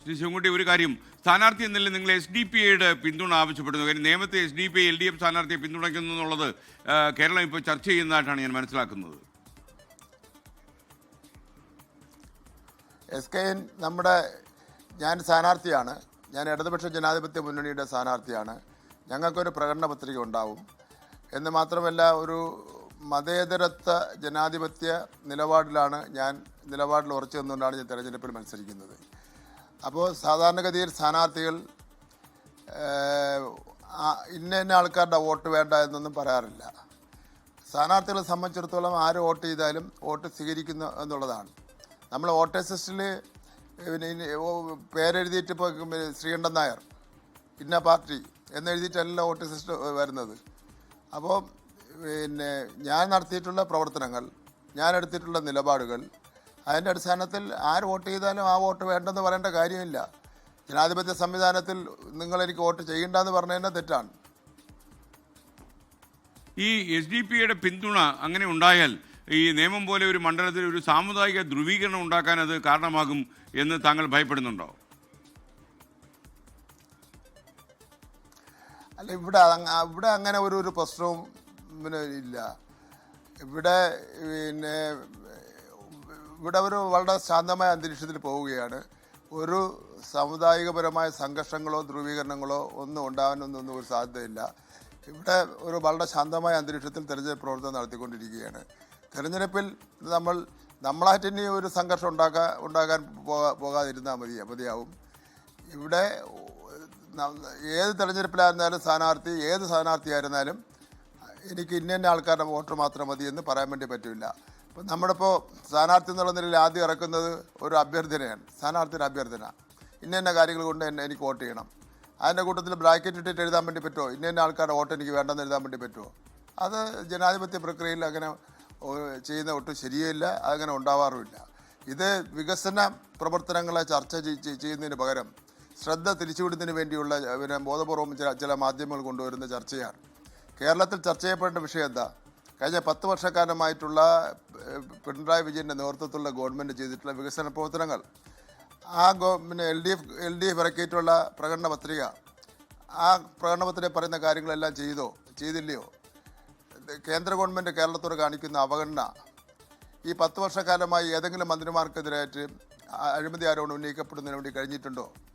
ശ്രീ ശിവൻകുട്ടി, ഒരു കാര്യം, സ്ഥാനാർത്ഥി എന്നതിൽ നിങ്ങൾ SDP-യുടെ പിന്തുണ ആവശ്യപ്പെടുന്നു. കാര്യം നേമത്തെ SDP LDF സ്ഥാനാർത്ഥിയെ പിന്തുണയ്ക്കുന്നു എന്നുള്ളത് കേരളം ഇപ്പോൾ ചർച്ച ചെയ്യുന്നതായിട്ടാണ് ഞാൻ മനസ്സിലാക്കുന്നത്. SKN ഞാൻ സ്ഥാനാർത്ഥിയാണ്. ഞാൻ ഇടതുപക്ഷ ജനാധിപത്യ മുന്നണിയുടെ സ്ഥാനാർത്ഥിയാണ്. ഞങ്ങൾക്കൊരു പ്രകടന പത്രിക ഉണ്ടാവും. എന്ന് മാത്രമല്ല, ഒരു മതേതരത്വ ജനാധിപത്യ നിലപാടിൽ ഉറച്ചു നിന്നുകൊണ്ടാണ് ഞാൻ തെരഞ്ഞെടുപ്പിൽ മത്സരിക്കുന്നത്. അപ്പോൾ സാധാരണഗതിയിൽ സ്ഥാനാർത്ഥികൾ ഇന്ന ആൾക്കാരുടെ വോട്ട് വേണ്ട എന്നൊന്നും പറയാറില്ല. സ്ഥാനാർത്ഥികളെ സംബന്ധിച്ചിടത്തോളം ആര് വോട്ട് ചെയ്താലും വോട്ട് സ്വീകരിക്കുന്നു എന്നുള്ളതാണ്. നമ്മൾ വോട്ടേഴ്സ് ലിസ്റ്റിൽ പേരെഴുതിയിട്ട് ഇപ്പോൾ ശ്രീകണ്ഠൻ നായർ ഇന്ന പാർട്ടി എന്നെഴുതിയിട്ടല്ല വോട്ടേഴ്സ് ലിസ്റ്റ് വരുന്നത്. അപ്പോൾ ഞാൻ നടത്തിയിട്ടുള്ള പ്രവർത്തനങ്ങൾ, ഞാൻ എടുത്തിട്ടുള്ള നിലപാടുകൾ, അതിൻ്റെ അടിസ്ഥാനത്തിൽ ആര് വോട്ട് ചെയ്താലും ആ വോട്ട് വേണ്ടെന്ന് പറയേണ്ട കാര്യമില്ല. ജനാധിപത്യ സംവിധാനത്തിൽ നിങ്ങൾ എനിക്ക് വോട്ട് ചെയ്യേണ്ടെന്ന് പറഞ്ഞാൽ തെറ്റാണ്. ഈ SDP-യുടെ പിന്തുണ അങ്ങനെ ഉണ്ടായാൽ ഈ നിയമം പോലെ ഒരു മണ്ഡലത്തിൽ ഒരു സാമുദായിക ധ്രുവീകരണം ഉണ്ടാക്കാൻ അത് കാരണമാകും എന്ന് താങ്കൾ ഭയപ്പെടുന്നുണ്ടോ? അല്ല, ഇവിടെ അങ്ങനെ ഒരു പ്രശ്നവും ഇല്ല. ഇവിടെ ഒരു വളരെ ശാന്തമായ അന്തരീക്ഷത്തിൽ പോവുകയാണ്. ഒരു സാമുദായികപരമായ സംഘർഷങ്ങളോ ധ്രുവീകരണങ്ങളോ ഒന്നും ഉണ്ടാകാനൊന്നും ഒരു സാധ്യതയില്ല. ഇവിടെ ഒരു വളരെ ശാന്തമായ അന്തരീക്ഷത്തിൽ തെരഞ്ഞെടുപ്പ് പ്രവർത്തനം നടത്തിക്കൊണ്ടിരിക്കുകയാണ്. തെരഞ്ഞെടുപ്പിൽ നമ്മളായിട്ട് ഇനി ഒരു സംഘർഷം ഉണ്ടാകാൻ പോകാതിരുന്നാൽ മതിയാവും. ഇവിടെ ഏത് തെരഞ്ഞെടുപ്പിലായിരുന്നാലും ഏത് സ്ഥാനാർത്ഥിയായിരുന്നാലും എനിക്ക് ഇന്ന ആൾക്കാരുടെ വോട്ട് മാത്രം മതി എന്ന് പറയാൻ വേണ്ടി പറ്റില്ല. ഇപ്പം നമ്മളിപ്പോൾ സ്ഥാനാർത്ഥി എന്നുള്ള നിലയിൽ ആദ്യം ഇറക്കുന്നത് ഒരു അഭ്യർത്ഥനയാണ്, സ്ഥാനാർത്ഥിയുടെ അഭ്യർത്ഥന. ഇന്ന കാര്യങ്ങൾ കൊണ്ട് എനിക്ക് വോട്ട് ചെയ്യണം. അതിൻ്റെ കൂട്ടത്തിൽ ബ്രാക്കറ്റ് ഇട്ടിട്ട് എഴുതാൻ വേണ്ടി പറ്റുമോ? ഇന്ന ആൾക്കാരുടെ വോട്ട് എനിക്ക് വേണ്ടെന്ന് എഴുതാൻ വേണ്ടി പറ്റുമോ? അത് ജനാധിപത്യ പ്രക്രിയയിൽ അങ്ങനെ ചെയ്യുന്ന ഒട്ടും ശരിയല്ല, അതങ്ങനെ ഉണ്ടാവാറുമില്ല. ഇത് വികസന പ്രവർത്തനങ്ങളെ ചർച്ച ചെയ്യുന്നതിന് പകരം ശ്രദ്ധ തിരിച്ചുവിടുന്നതിന് വേണ്ടിയുള്ള ബോധപൂർവം ചില മാധ്യമങ്ങൾ കൊണ്ടുവരുന്ന ചർച്ചയാണ്. കേരളത്തിൽ ചർച്ച ചെയ്യപ്പെടേണ്ട വിഷയം എന്താ? കഴിഞ്ഞ 10 വർഷക്കാലമായിട്ടുള്ള പിണറായി വിജയൻ്റെ നേതൃത്വത്തിലുള്ള ഗവൺമെൻറ് ചെയ്തിട്ടുള്ള വികസന പ്രവർത്തനങ്ങൾ, LDF ഇറക്കിയിട്ടുള്ള പ്രകടന പത്രിക, ആ പ്രകടന പത്രിക പറയുന്ന കാര്യങ്ങളെല്ലാം ചെയ്തില്ലയോ? കേന്ദ്ര ഗവൺമെൻറ് കേരളത്തോട് കാണിക്കുന്ന അവഗണന, ഈ 10 വർഷക്കാലമായി ഏതെങ്കിലും മന്ത്രിമാർക്കെതിരായിട്ട് അഴിമതി ആരോപണം ഉന്നയിക്കപ്പെടുന്നതിന് വേണ്ടി കഴിഞ്ഞിട്ടുണ്ടോ?